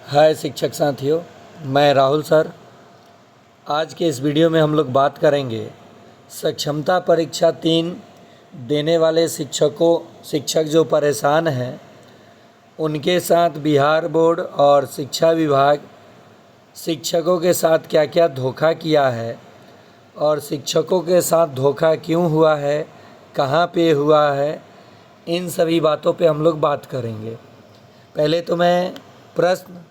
हाय शिक्षक साथियों, मैं राहुल सर। आज के इस वीडियो में हम लोग बात करेंगे सक्षमता परीक्षा 3 देने वाले शिक्षक जो परेशान हैं उनके साथ बिहार बोर्ड और शिक्षा विभाग शिक्षकों के साथ क्या क्या धोखा किया है और शिक्षकों के साथ धोखा क्यों हुआ है, कहाँ पे हुआ है, इन सभी बातों पे हम लोग बात करेंगे। पहले तो मैं प्रश्न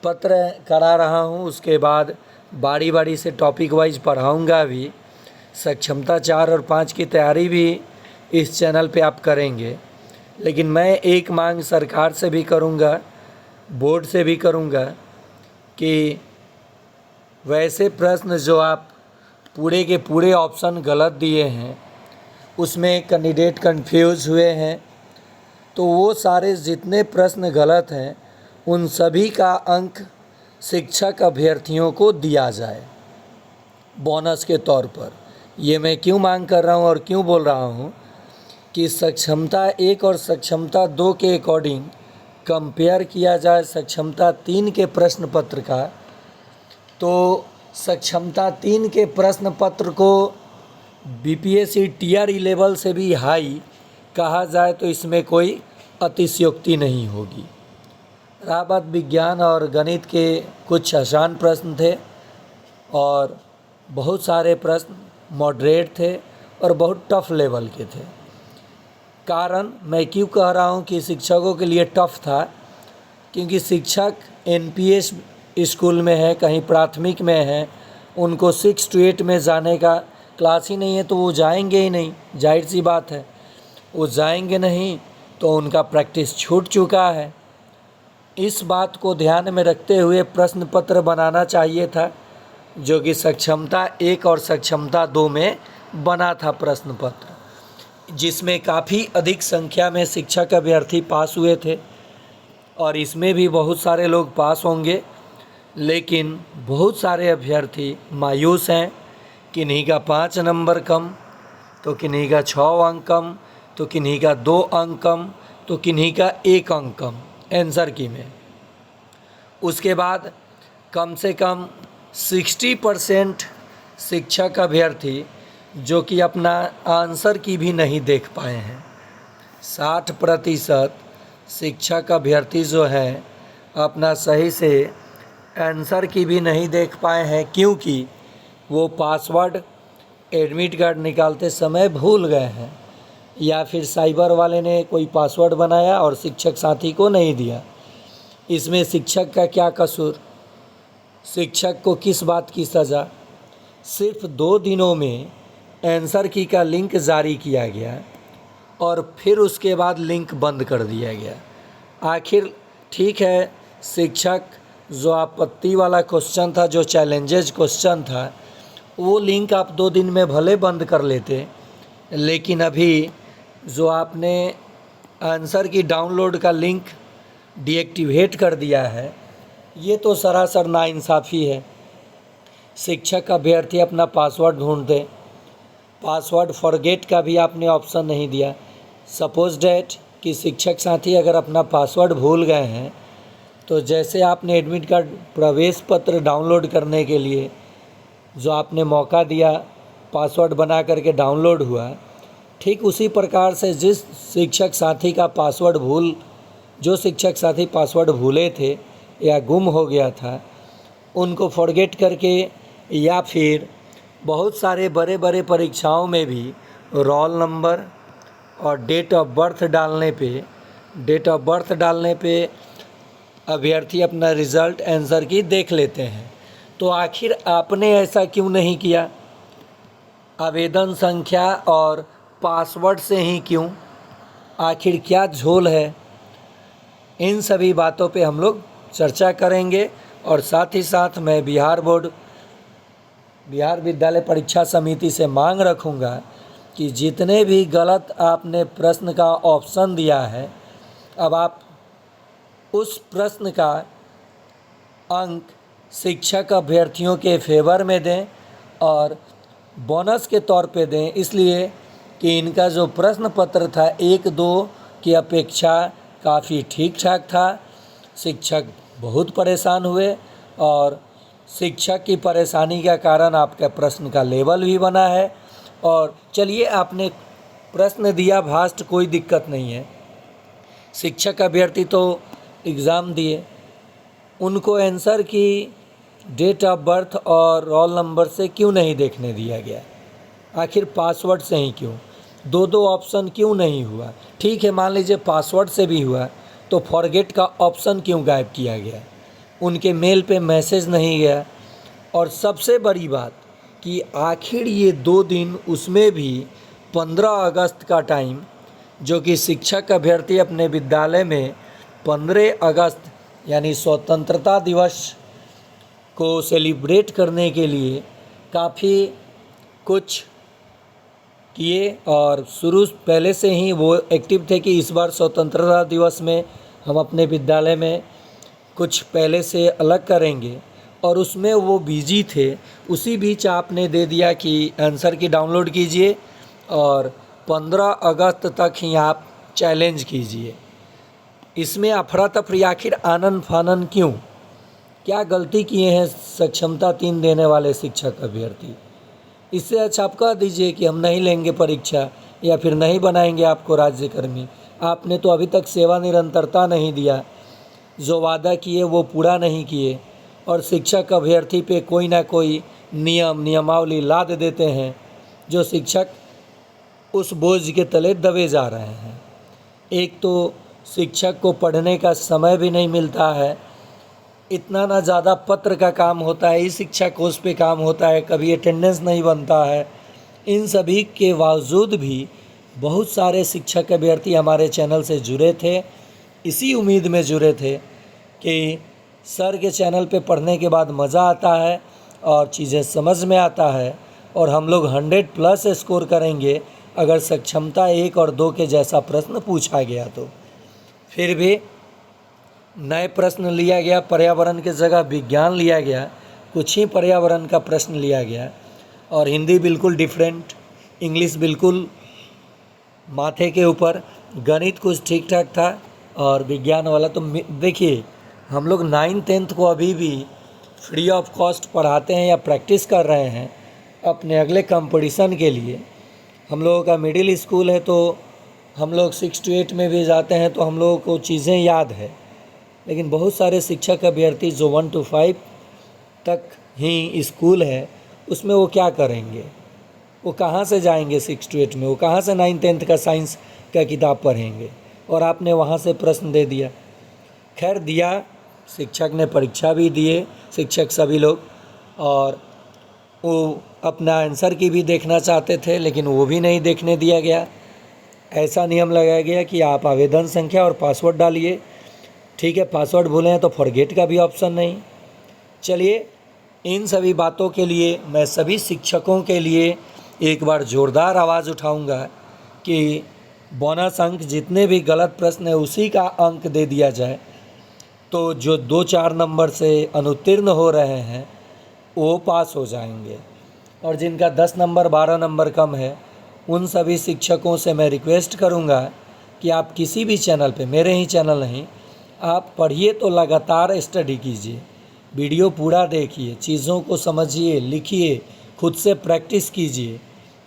पत्र करा रहा हूँ, उसके बाद बारी बारी से टॉपिक वाइज पढ़ाऊँगा भी। सक्षमता 4 और 5 की तैयारी भी इस चैनल पे आप करेंगे, लेकिन मैं एक मांग सरकार से भी करूँगा, बोर्ड से भी करूँगा कि वैसे प्रश्न जो आप पूरे के पूरे ऑप्शन गलत दिए हैं, उसमें कैंडिडेट कंफ्यूज हुए हैं, तो वो सारे जितने प्रश्न गलत हैं उन सभी का अंक शिक्षक अभ्यर्थियों को दिया जाए बोनस के तौर पर। ये मैं क्यों मांग कर रहा हूँ और क्यों बोल रहा हूँ कि सक्षमता 1 और सक्षमता 2 के अकॉर्डिंग कंपेयर किया जाए सक्षमता 3 के प्रश्न पत्र का, तो सक्षमता 3 के प्रश्न पत्र को बीपीएससी टीआर लेवल से भी हाई कहा जाए तो इसमें कोई अतिशयोक्ति नहीं होगी। रहा बात विज्ञान और गणित के कुछ आसान प्रश्न थे और बहुत सारे प्रश्न मॉडरेट थे और बहुत टफ़ लेवल के थे। कारण मैं क्यों कह रहा हूँ कि शिक्षकों के लिए टफ़ था, क्योंकि शिक्षक एनपीएस स्कूल में है, कहीं प्राथमिक में है, उनको 6 to 8 में जाने का क्लास ही नहीं है, तो वो जाएंगे ही नहीं। जाहिर सी बात है, वो जाएंगे नहीं तो उनका प्रैक्टिस छूट चुका है। इस बात को ध्यान में रखते हुए प्रश्न पत्र बनाना चाहिए था, जो कि सक्षमता 1 और सक्षमता 2 में बना था प्रश्न पत्र, जिसमें काफ़ी अधिक संख्या में शिक्षक अभ्यर्थी पास हुए थे और इसमें भी बहुत सारे लोग पास होंगे, लेकिन बहुत सारे अभ्यर्थी मायूस हैं। किन्हीं का 5 नंबर कम, तो किन्हीं का 6 अंक कम, तो किन्हीं का 2 अंक कम, तो किन्हीं का 1 अंक कम आंसर की में। उसके बाद कम से कम 60% शिक्षक अभ्यर्थी जो कि अपना आंसर की भी नहीं देख पाए हैं। 60% शिक्षक अभ्यर्थी जो हैं अपना सही से आंसर की भी नहीं देख पाए हैं, क्योंकि वो पासवर्ड एडमिट कार्ड निकालते समय भूल गए हैं, या फिर साइबर वाले ने कोई पासवर्ड बनाया और शिक्षक साथी को नहीं दिया। इसमें शिक्षक का क्या कसूर, शिक्षक को किस बात की सज़ा? सिर्फ 2 दिनों में आंसर की का लिंक जारी किया गया और फिर उसके बाद लिंक बंद कर दिया गया। आखिर ठीक है, शिक्षक जो आपत्ति वाला क्वेश्चन था, जो चैलेंजेज क्वेश्चन था, वो लिंक आप 2 दिन में भले बंद कर लेते, लेकिन अभी जो आपने आंसर की डाउनलोड का लिंक डीएक्टिवेट कर दिया है, ये तो सरासर नाइंसाफ़ी है। शिक्षक अभ्यर्थी अपना पासवर्ड ढूंढते, पासवर्ड फॉरगेट का भी आपने ऑप्शन नहीं दिया। सपोज डैट कि शिक्षक साथी अगर अपना पासवर्ड भूल गए हैं, तो जैसे आपने एडमिट कार्ड प्रवेश पत्र डाउनलोड करने के लिए जो आपने मौका दिया, पासवर्ड बना करके डाउनलोड हुआ, ठीक उसी प्रकार से जो शिक्षक साथी पासवर्ड भूले थे या गुम हो गया था, उनको फॉरगेट करके, या फिर बहुत सारे बड़े बड़े परीक्षाओं में भी रोल नंबर और डेट ऑफ बर्थ डालने पे अभ्यर्थी अपना रिज़ल्ट आंसर की देख लेते हैं। तो आखिर आपने ऐसा क्यों नहीं किया? आवेदन संख्या और पासवर्ड से ही क्यों? आखिर क्या झोल है? इन सभी बातों पे हम लोग चर्चा करेंगे और साथ ही साथ मैं बिहार विद्यालय परीक्षा समिति से मांग रखूँगा कि जितने भी गलत आपने प्रश्न का ऑप्शन दिया है, अब आप उस प्रश्न का अंक शिक्षक अभ्यर्थियों के फेवर में दें और बोनस के तौर पे दें, इसलिए कि इनका जो प्रश्न पत्र था 1-2 की अपेक्षा काफ़ी ठीक ठाक था। शिक्षक बहुत परेशान हुए और शिक्षक की परेशानी के कारण आपका प्रश्न का लेवल भी बना है। और चलिए, आपने प्रश्न दिया भास्ट, कोई दिक्कत नहीं है। शिक्षक अभ्यर्थी तो एग्ज़ाम दिए, उनको आंसर की डेट ऑफ बर्थ और रोल नंबर से क्यों नहीं देखने दिया गया? आखिर पासवर्ड से ही क्यों? दो दो ऑप्शन क्यों नहीं हुआ? ठीक है, मान लीजिए पासवर्ड से भी हुआ, तो फॉरगेट का ऑप्शन क्यों गायब किया गया? उनके मेल पे मैसेज नहीं गया। और सबसे बड़ी बात कि आखिर ये 2 दिन, उसमें भी 15 अगस्त का टाइम, जो कि शिक्षक अभ्यर्थी अपने विद्यालय में 15 अगस्त यानी स्वतंत्रता दिवस को सेलिब्रेट करने के लिए काफ़ी कुछ किए और शुरू पहले से ही वो एक्टिव थे कि इस बार स्वतंत्रता दिवस में हम अपने विद्यालय में कुछ पहले से अलग करेंगे, और उसमें वो बिजी थे। उसी बीच आपने दे दिया कि आंसर की डाउनलोड कीजिए और 15 अगस्त तक ही आप चैलेंज कीजिए। इसमें अफरा तफरी, आखिर आनन फानन क्यों? क्या गलती किए हैं सक्षमता 3 देने वाले शिक्षक अभ्यर्थी? इससे अच्छा आप कह दीजिए कि हम नहीं लेंगे परीक्षा या फिर नहीं बनाएंगे आपको राज्यकर्मी। आपने तो अभी तक सेवा निरंतरता नहीं दिया, जो वादा किए वो पूरा नहीं किए, और शिक्षक अभ्यर्थी पे कोई ना कोई नियमावली लाद देते हैं, जो शिक्षक उस बोझ के तले दबे जा रहे हैं। एक तो शिक्षक को पढ़ने का समय भी नहीं मिलता है, इतना ना ज़्यादा पत्र का काम होता है, इस शिक्षा कोर्स पे काम होता है, कभी अटेंडेंस नहीं बनता है। इन सभी के बावजूद भी बहुत सारे शिक्षक अभ्यर्थी हमारे चैनल से जुड़े थे, इसी उम्मीद में जुड़े थे कि सर के चैनल पे पढ़ने के बाद मज़ा आता है और चीज़ें समझ में आता है, और हम लोग 100+ स्कोर करेंगे अगर सक्षमता 1 और 2 के जैसा प्रश्न पूछा गया तो। फिर भी नए प्रश्न लिया गया, पर्यावरण की जगह विज्ञान लिया गया, कुछ ही पर्यावरण का प्रश्न लिया गया, और हिंदी बिल्कुल डिफरेंट, इंग्लिश बिल्कुल माथे के ऊपर, गणित कुछ ठीक ठाक था, और विज्ञान वाला तो देखिए, हम लोग 9th 10th को अभी भी फ्री ऑफ कॉस्ट पढ़ाते हैं या प्रैक्टिस कर रहे हैं अपने अगले कंपटीशन के लिए। हम लोगों का मिडिल स्कूल है, तो हम लोग 6 to 8 में भी जाते हैं, तो हम लोगों को चीज़ें याद है। लेकिन बहुत सारे शिक्षक अभ्यर्थी जो 1 to 5 तक ही स्कूल है, उसमें वो क्या करेंगे? वो कहाँ से जाएंगे 6 to 8 में? वो कहाँ से 9th 10th का साइंस का किताब पढ़ेंगे? और आपने वहाँ से प्रश्न दे दिया। खैर, दिया, शिक्षक ने परीक्षा भी दिए, शिक्षक सभी लोग, और वो अपना आंसर की भी देखना चाहते थे, लेकिन वो भी नहीं देखने दिया गया। ऐसा नियम लगाया गया कि आप आवेदन संख्या और पासवर्ड डालिए। ठीक है, पासवर्ड भूले हैं तो फॉरगेट का भी ऑप्शन नहीं। चलिए, इन सभी बातों के लिए मैं सभी शिक्षकों के लिए एक बार ज़ोरदार आवाज़ उठाऊंगा कि बोनस अंक, जितने भी गलत प्रश्न है उसी का अंक दे दिया जाए, तो जो 2-4 नंबर से अनुत्तीर्ण हो रहे हैं वो पास हो जाएंगे, और जिनका 10 नंबर 12 नंबर कम है, उन सभी शिक्षकों से मैं रिक्वेस्ट करूंगा कि आप किसी भी चैनल पे, मेरे ही चैनल नहीं, आप पढ़िए तो लगातार स्टडी कीजिए, वीडियो पूरा देखिए, चीज़ों को समझिए, लिखिए, खुद से प्रैक्टिस कीजिए।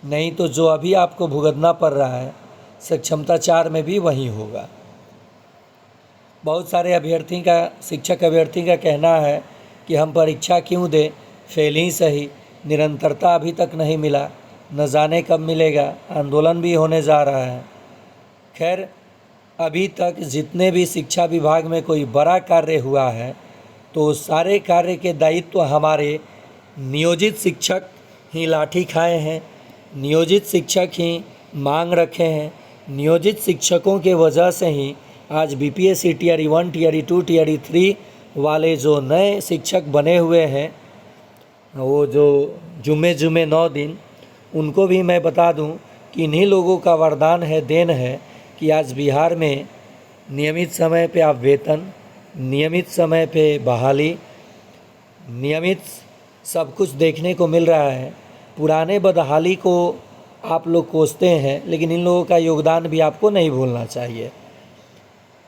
नहीं तो जो अभी आपको भुगतना पड़ रहा है सक्षमता 4 में भी वही होगा। बहुत सारे अभ्यर्थी का, शिक्षक अभ्यर्थी का कहना है कि हम परीक्षा क्यों दें, फेल ही सही, निरंतरता अभी तक नहीं मिला, न जाने कब मिलेगा, आंदोलन भी होने जा रहा है। खैर, अभी तक जितने भी शिक्षा विभाग में कोई बड़ा कार्य हुआ है, तो सारे कार्य के दायित्व हमारे नियोजित शिक्षक ही लाठी खाए हैं, नियोजित शिक्षक ही मांग रखे हैं। नियोजित शिक्षकों के वजह से ही आज बीपीएससी टीयर 1, टीयर 2, टीयर 3 वाले जो नए शिक्षक बने हुए हैं, वो जो जुमे 9 दिन, उनको भी मैं बता दूं कि इन्हीं लोगों का वरदान है, देन है कि आज बिहार में नियमित समय पे आप वेतन, नियमित समय पे बहाली, नियमित सब कुछ देखने को मिल रहा है। पुराने बदहाली को आप लोग कोसते हैं, लेकिन इन लोगों का योगदान भी आपको नहीं भूलना चाहिए।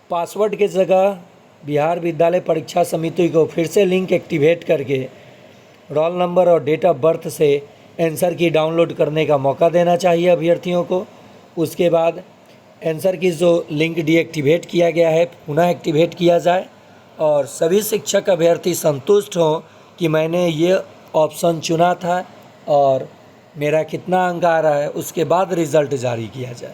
पासवर्ड की जगह बिहार विद्यालय परीक्षा समिति को फिर से लिंक एक्टिवेट करके रोल नंबर और डेट ऑफ बर्थ से आंसर की डाउनलोड करने का मौका देना चाहिए अभ्यर्थियों को। उसके बाद आंसर की जो लिंक डीएक्टिवेट किया गया है पुनः एक्टिवेट किया जाए और सभी शिक्षक अभ्यर्थी संतुष्ट हों कि मैंने ये ऑप्शन चुना था और मेरा कितना अंक आ रहा है, उसके बाद रिज़ल्ट जारी किया जाए।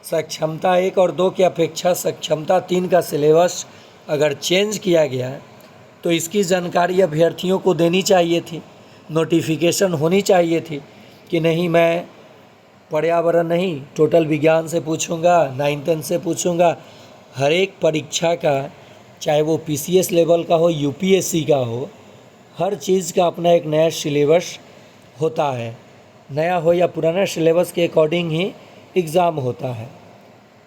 सक्षमता 1 और 2 की अपेक्षा सक्षमता 3 का सिलेबस अगर चेंज किया गया है तो इसकी जानकारी अभ्यर्थियों को देनी चाहिए थी, नोटिफिकेशन होनी चाहिए थी कि नहीं मैं पर्यावरण नहीं टोटल विज्ञान से पूछूंगा, 9th से पूछूंगा। हर एक परीक्षा का चाहे वो पीसीएस लेवल का हो, यूपीएससी का हो, हर चीज़ का अपना एक नया सिलेबस होता है। नया हो या पुराना सिलेबस के अकॉर्डिंग ही एग्ज़ाम होता है।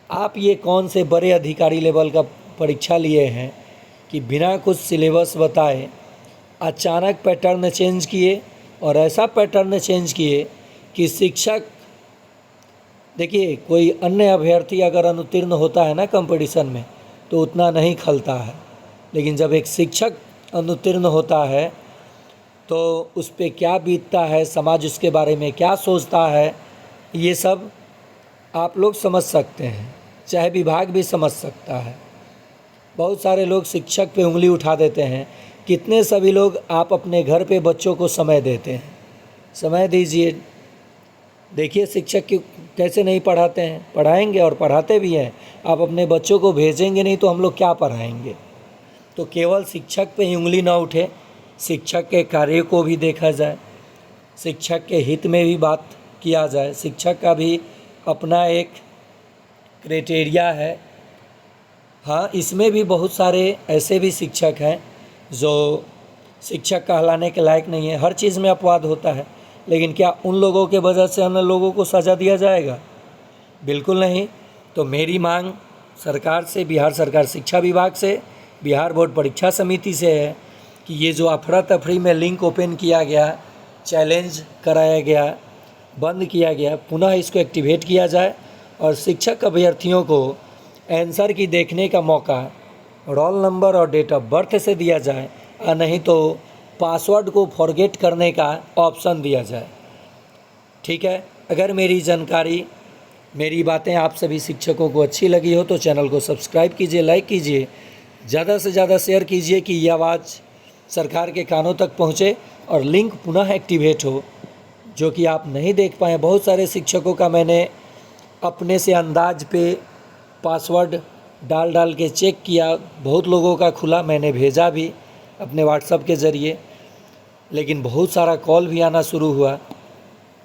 आप ये कौन से बड़े अधिकारी लेवल का परीक्षा लिए हैं कि बिना कुछ सिलेबस बताए अचानक पैटर्न चेंज किए और ऐसा पैटर्न चेंज किए कि शिक्षक, देखिए कोई अन्य अभ्यर्थी अगर अनुत्तीर्ण होता है ना कंपटीशन में तो उतना नहीं खलता है, लेकिन जब एक शिक्षक अनुत्तीर्ण होता है तो उस पर क्या बीतता है, समाज उसके बारे में क्या सोचता है, ये सब आप लोग समझ सकते हैं, चाहे विभाग भी समझ सकता है। बहुत सारे लोग शिक्षक पे उंगली उठा देते हैं। कितने सभी लोग आप अपने घर पे बच्चों को समय देते हैं, समय दीजिए। देखिए शिक्षक कैसे नहीं पढ़ाते हैं, पढ़ाएंगे और पढ़ाते भी हैं। आप अपने बच्चों को भेजेंगे नहीं तो हम लोग क्या पढ़ाएंगे। तो केवल शिक्षक पे ही उंगली ना उठे, शिक्षक के कार्य को भी देखा जाए, शिक्षक के हित में भी बात किया जाए। शिक्षक का भी अपना एक क्राइटेरिया है। हाँ, इसमें भी बहुत सारे ऐसे भी शिक्षक हैं जो शिक्षक कहलाने के लायक नहीं है। हर चीज़ में अपवाद होता है, लेकिन क्या उन लोगों के वजह से हम लोगों को सज़ा दिया जाएगा? बिल्कुल नहीं। तो मेरी मांग सरकार से, बिहार सरकार शिक्षा विभाग से, बिहार बोर्ड परीक्षा समिति से है कि ये जो अफरा तफरी में लिंक ओपन किया गया, चैलेंज कराया गया, बंद किया गया, पुनः इसको एक्टिवेट किया जाए और शिक्षक अभ्यर्थियों को आंसर की देखने का मौका रोल नंबर और डेट ऑफ बर्थ से दिया जाए और नहीं तो पासवर्ड को फॉरगेट करने का ऑप्शन दिया जाए। ठीक है, अगर मेरी जानकारी, मेरी बातें आप सभी शिक्षकों को अच्छी लगी हो तो चैनल को सब्सक्राइब कीजिए, लाइक कीजिए, ज़्यादा से ज़्यादा शेयर कीजिए कि ये आवाज़ सरकार के कानों तक पहुँचे और लिंक पुनः एक्टिवेट हो, जो कि आप नहीं देख पाए। बहुत सारे शिक्षकों का मैंने अपने से अंदाज पे पासवर्ड डाल के चेक किया, बहुत लोगों का खुला, मैंने भेजा भी अपने व्हाट्सएप के ज़रिए, लेकिन बहुत सारा कॉल भी आना शुरू हुआ।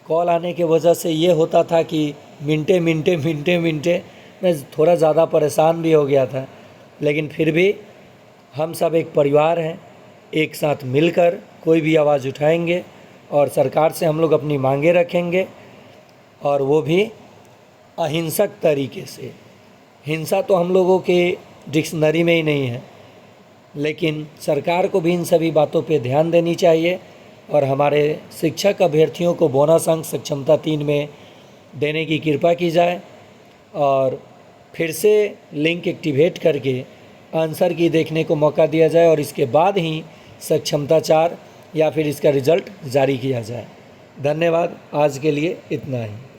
कॉल आने के वजह से ये होता था कि मिनटे मैं थोड़ा ज़्यादा परेशान भी हो गया था। लेकिन फिर भी हम सब एक परिवार हैं, एक साथ मिलकर कोई भी आवाज़ उठाएंगे और सरकार से हम लोग अपनी मांगे रखेंगे, और वो भी अहिंसक तरीके से। हिंसा तो हम लोगों के डिक्शनरी में ही नहीं है, लेकिन सरकार को भी इन सभी बातों पे ध्यान देनी चाहिए और हमारे शिक्षक अभ्यर्थियों को बोनस अंक सक्षमता 3 में देने की कृपा की जाए और फिर से लिंक एक्टिवेट करके आंसर की देखने को मौका दिया जाए और इसके बाद ही सक्षमता 4 या फिर इसका रिज़ल्ट जारी किया जाए। धन्यवाद, आज के लिए इतना ही।